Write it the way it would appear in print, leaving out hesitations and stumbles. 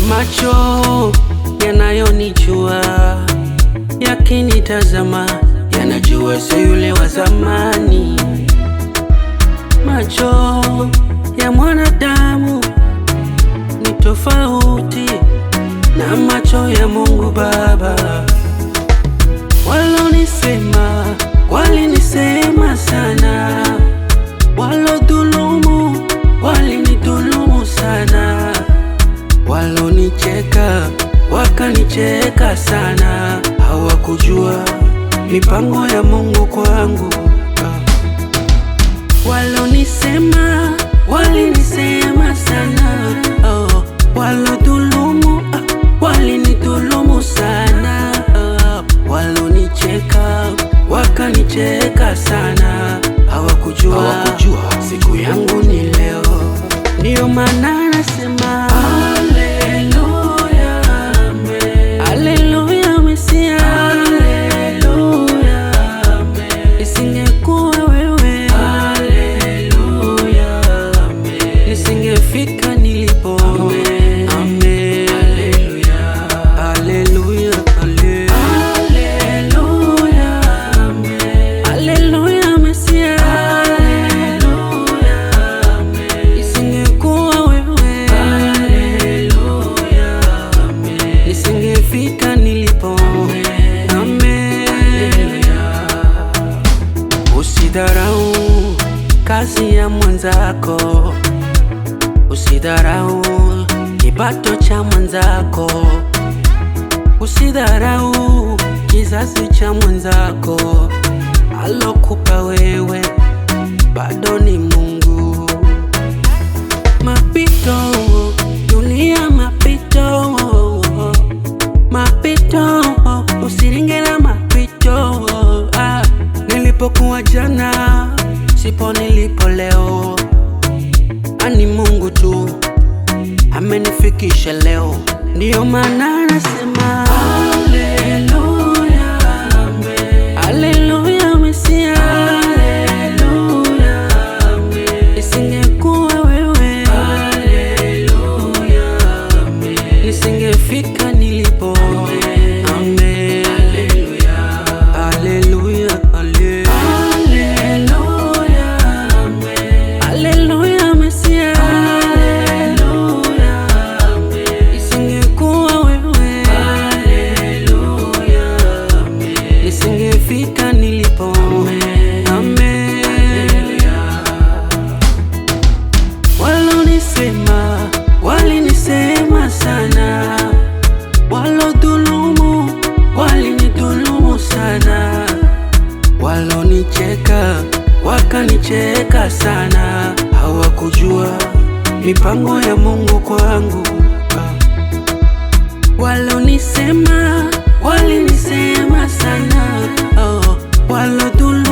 Macho yanayonijua yakinitazama yanajua si yule wa zamani. Macho ya mwanadamu ni tofauti na macho ya Mungu Baba. Walonisema walinisema sana, walodhulumu walinidhulumu sana, walonicheka wakanicheka sana. Hawakujua mipango ya Mungu kwangu. Walonisema walinisema sana, walodhulumu walinidhulumu sana, walonicheka wakanicheka sana. Hawakujua siku yangu ni leo. Ndiyo maana nasema haleluya, amen. Haleluya Mesia, haleluya, amen. Isingekuwa wewe, haleluya, amen, nisingefika nilipo, amen, amen. Haleluya, haleluya, haleluya, amen. Haleluya Mesia, haleluya, amen. Isingekuwa wewe, haleluya, amen, nisingefika nilipo, amen. Usidharau kazi ya mwenzako, usidharau kipato cha mwenzako, usidharau kizazi cha mwenzako. Alokupa wewe bado ni Mungu. Mapito dunia, mapito mapito, usiringe na mapito. Nilipokuwa jana sipo nilipo leo, ani Mungu tu amenifikisha leo. Ndiyo maana nasema haleluya, amen. Haleluya Mesia, haleluya, amen. Isingekuwa wewe, haleluya, amen, nisingefika nilipo, amen, amen. Haleluya, haleluya, haleluya, amen. Haleluya Mesia, haleluya, amen. Isingekuwa wewe, haleluya, amen, nisingefika nilipo, amen, amen. Walonisema walinisema sana, walodhulumu walinidhulumu sana, walonicheka wakanicheka sana. Hawakujua mipango ya Mungu kwangu. Walonisema walinisema sana, walodhulumu